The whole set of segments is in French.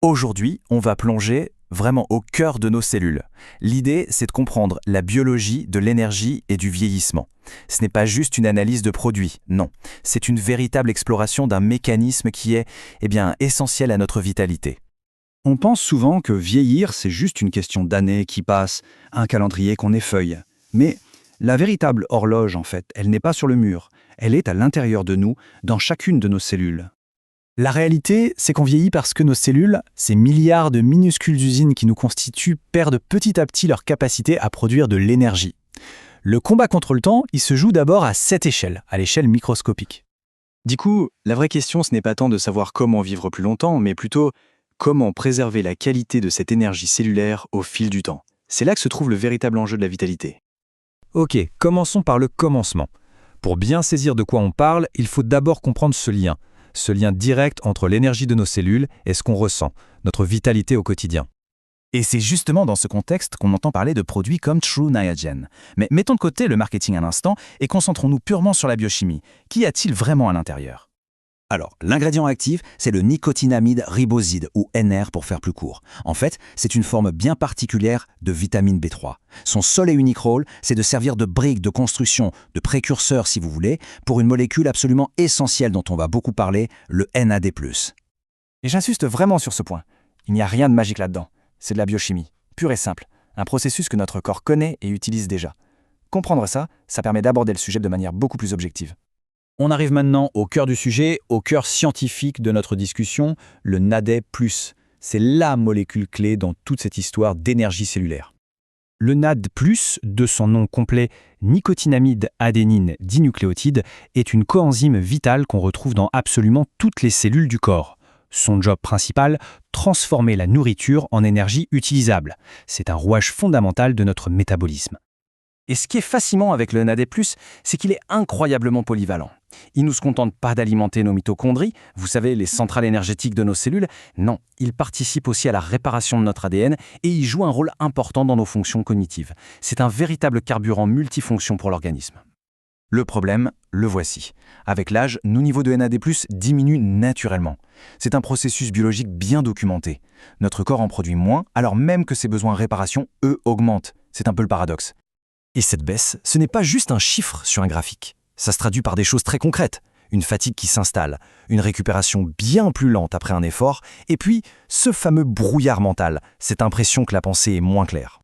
Aujourd'hui, on va plonger vraiment au cœur de nos cellules. L'idée, c'est de comprendre la biologie de l'énergie et du vieillissement. Ce n'est pas juste une analyse de produits, non. C'est une véritable exploration d'un mécanisme qui est, essentiel à notre vitalité. On pense souvent que vieillir, c'est juste une question d'années qui passent, un calendrier qu'on effeuille. Mais la véritable horloge, en fait, elle n'est pas sur le mur. Elle est à l'intérieur de nous, dans chacune de nos cellules. La réalité, c'est qu'on vieillit parce que nos cellules, ces milliards de minuscules usines qui nous constituent, perdent petit à petit leur capacité à produire de l'énergie. Le combat contre le temps, il se joue d'abord à cette échelle, à l'échelle microscopique. Du coup, la vraie question, ce n'est pas tant de savoir comment vivre plus longtemps, mais plutôt comment préserver la qualité de cette énergie cellulaire au fil du temps. C'est là que se trouve le véritable enjeu de la vitalité. Ok, commençons par le commencement. Pour bien saisir de quoi on parle, il faut d'abord comprendre ce lien direct entre l'énergie de nos cellules et ce qu'on ressent, notre vitalité au quotidien. Et c'est justement dans ce contexte qu'on entend parler de produits comme True Niagen. Mais mettons de côté le marketing un instant et concentrons-nous purement sur la biochimie. Qu'y a-t-il vraiment à l'intérieur ? Alors, l'ingrédient actif, c'est le nicotinamide riboside, ou NR pour faire plus court. En fait, c'est une forme bien particulière de vitamine B3. Son seul et unique rôle, c'est de servir de brique de construction, de précurseur si vous voulez, pour une molécule absolument essentielle dont on va beaucoup parler, le NAD+. Et j'insiste vraiment sur ce point. Il n'y a rien de magique là-dedans. C'est de la biochimie, pure et simple. Un processus que notre corps connaît et utilise déjà. Comprendre ça, ça permet d'aborder le sujet de manière beaucoup plus objective. On arrive maintenant au cœur du sujet, au cœur scientifique de notre discussion, le NAD+. C'est la molécule clé dans toute cette histoire d'énergie cellulaire. Le NAD+, de son nom complet nicotinamide adénine dinucléotide, est une coenzyme vitale qu'on retrouve dans absolument toutes les cellules du corps. Son job principal, transformer la nourriture en énergie utilisable. C'est un rouage fondamental de notre métabolisme. Et ce qui est fascinant avec le NAD+, c'est qu'il est incroyablement polyvalent. Il ne se contente pas d'alimenter nos mitochondries, vous savez, les centrales énergétiques de nos cellules. Non, il participe aussi à la réparation de notre ADN et il joue un rôle important dans nos fonctions cognitives. C'est un véritable carburant multifonction pour l'organisme. Le problème, le voici. Avec l'âge, nos niveaux de NAD+, diminuent naturellement. C'est un processus biologique bien documenté. Notre corps en produit moins, alors même que ses besoins de réparation, eux, augmentent. C'est un peu le paradoxe. Et cette baisse, ce n'est pas juste un chiffre sur un graphique. Ça se traduit par des choses très concrètes. Une fatigue qui s'installe, une récupération bien plus lente après un effort, et puis ce fameux brouillard mental, cette impression que la pensée est moins claire.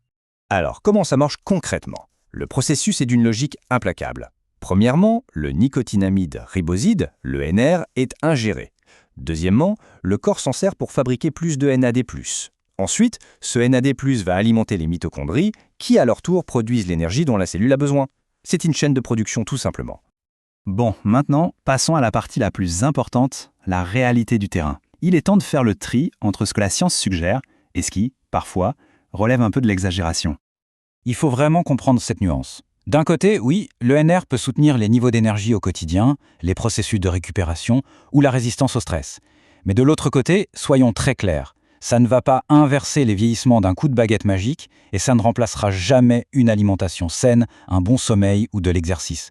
Alors, comment ça marche concrètement ? Le processus est d'une logique implacable. Premièrement, le nicotinamide riboside, le NR, est ingéré. Deuxièmement, le corps s'en sert pour fabriquer plus de NAD+. Ensuite, ce NAD+, va alimenter les mitochondries, qui à leur tour produisent l'énergie dont la cellule a besoin. C'est une chaîne de production tout simplement. Bon, maintenant, passons à la partie la plus importante, la réalité du terrain. Il est temps de faire le tri entre ce que la science suggère et ce qui, parfois, relève un peu de l'exagération. Il faut vraiment comprendre cette nuance. D'un côté, oui, le NR peut soutenir les niveaux d'énergie au quotidien, les processus de récupération ou la résistance au stress. Mais de l'autre côté, soyons très clairs, ça ne va pas inverser les vieillissements d'un coup de baguette magique et ça ne remplacera jamais une alimentation saine, un bon sommeil ou de l'exercice.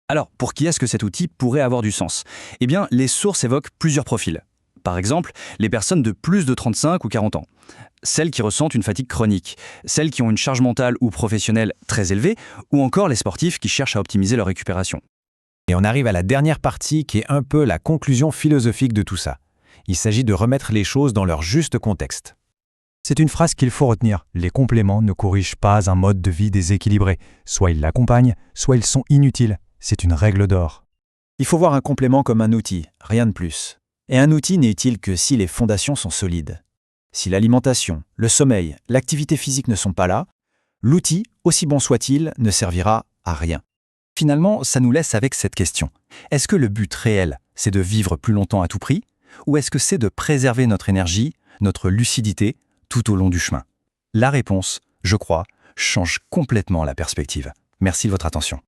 Alors, pour qui est-ce que cet outil pourrait avoir du sens ? Eh bien, les sources évoquent plusieurs profils. Par exemple, les personnes de plus de 35 ou 40 ans. Celles qui ressentent une fatigue chronique, celles qui ont une charge mentale ou professionnelle très élevée, ou encore les sportifs qui cherchent à optimiser leur récupération. Et on arrive à la dernière partie qui est un peu la conclusion philosophique de tout ça. Il s'agit de remettre les choses dans leur juste contexte. C'est une phrase qu'il faut retenir. Les compléments ne corrigent pas un mode de vie déséquilibré. Soit ils l'accompagnent, soit ils sont inutiles. C'est une règle d'or. Il faut voir un complément comme un outil, rien de plus. Et un outil n'est utile que si les fondations sont solides. Si l'alimentation, le sommeil, l'activité physique ne sont pas là, l'outil, aussi bon soit-il, ne servira à rien. Finalement, ça nous laisse avec cette question. Est-ce que le but réel, c'est de vivre plus longtemps à tout prix ? Ou est-ce que c'est de préserver notre énergie, notre lucidité, tout au long du chemin ? La réponse, je crois, change complètement la perspective. Merci de votre attention.